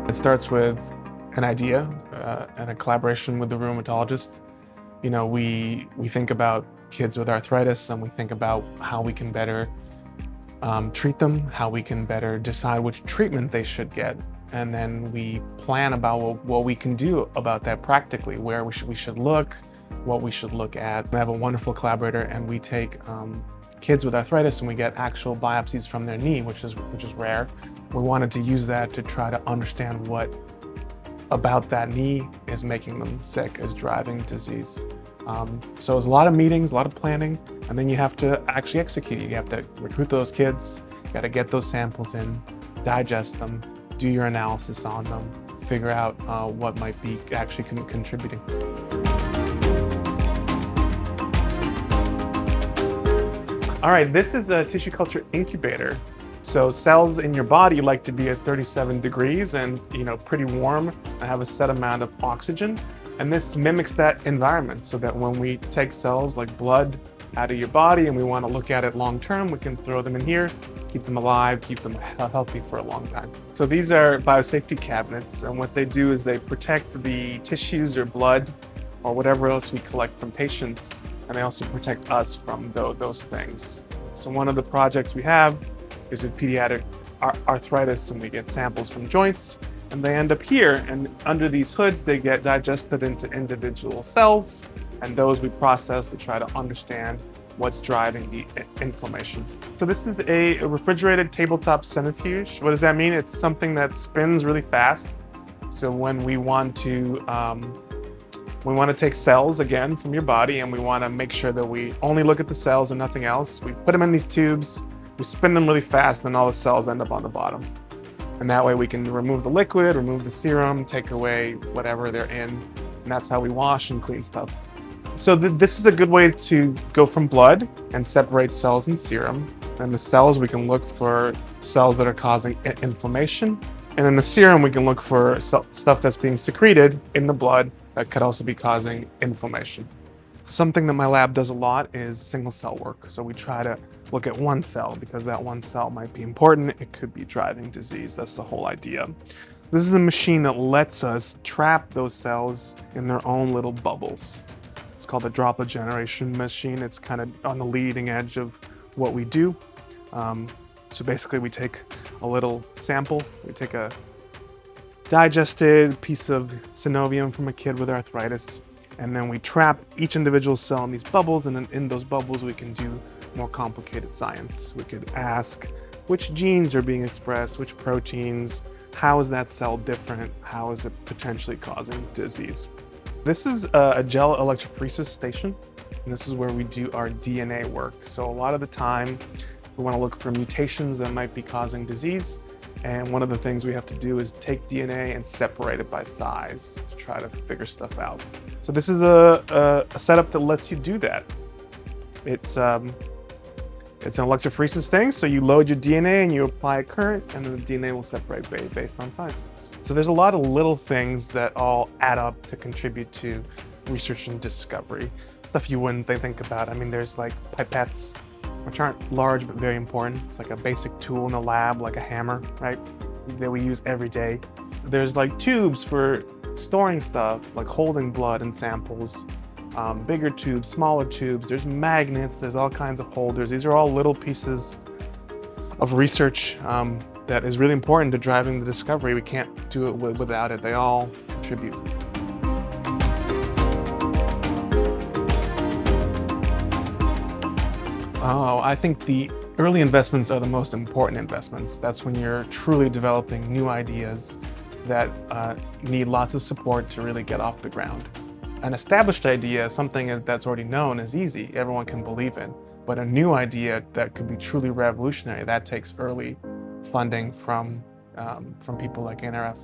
It starts with an idea and a collaboration with the rheumatologist. You know, we think about kids with arthritis and we think about how we can better treat them, how we can better decide which treatment they should get. And then we plan about what we can do about that practically, where we should look, what we should look at. We have a wonderful collaborator, and we take kids with arthritis and we get actual biopsies from their knee, which is rare. We wanted to use that to try to understand what about that knee is making them sick, is driving disease. So there's a lot of meetings, a lot of planning, and then you have to actually execute. You have to recruit those kids, you got to get those samples in, digest them, do your analysis on them, figure out what might be actually contributing. All right, this is a tissue culture incubator. So cells in your body like to be at 37 degrees and pretty warm and have a set amount of oxygen. And this mimics that environment, so that when we take cells like blood out of your body and we want to look at it long term, we can throw them in here, keep them alive, keep them healthy for a long time. So these are biosafety cabinets, and what they do is they protect the tissues or blood or whatever else we collect from patients, and they also protect us from those things. So one of the projects we have is with pediatric arthritis, and we get samples from joints, and they end up here, and under these hoods they get digested into individual cells, and those we process to try to understand what's driving the inflammation. So this is a refrigerated tabletop centrifuge. What does that mean? It's something that spins really fast. So when we want to take cells again from your body, and we want to make sure that we only look at the cells and nothing else, we put them in these tubes, we spin them really fast, and all the cells end up on the bottom. And that way we can remove the liquid, remove the serum, take away whatever they're in, and that's how we wash and clean stuff. So this is a good way to go from blood and separate cells and serum. And the cells, we can look for cells that are causing inflammation. And in the serum, we can look for stuff that's being secreted in the blood that could also be causing inflammation. Something that my lab does a lot is single cell work. So we try to look at one cell, because that one cell might be important. It could be driving disease. That's the whole idea. This is a machine that lets us trap those cells in their own little bubbles. It's called a droplet generation machine. It's kind of on the leading edge of what we do. So basically we take a little sample, we take a digested piece of synovium from a kid with arthritis, and then we trap each individual cell in these bubbles, and then in those bubbles we can do more complicated science. We could ask which genes are being expressed, which proteins, how is that cell different, how is it potentially causing disease. This is a gel electrophoresis station, and this is where we do our DNA work. So a lot of the time we want to look for mutations that might be causing disease. And one of the things we have to do is take DNA and separate it by size to try to figure stuff out. So this is a setup that lets you do that. It's an electrophoresis thing, so you load your DNA and you apply a current, and then the DNA will separate based on size. So there's a lot of little things that all add up to contribute to research and discovery. Stuff you wouldn't think about. I mean, there's like pipettes, which aren't large but very important. It's like a basic tool in the lab, like a hammer, right? That we use every day. There's like tubes for storing stuff, like holding blood and samples. Bigger tubes, smaller tubes. There's magnets, there's all kinds of holders. These are all little pieces of research that is really important to driving the discovery. We can't do it without it. They all contribute. Oh, I think the early investments are the most important investments. That's when you're truly developing new ideas that need lots of support to really get off the ground. An established idea, something that's already known, is easy. Everyone can believe in. But a new idea that could be truly revolutionary, that takes early funding from people like NRF.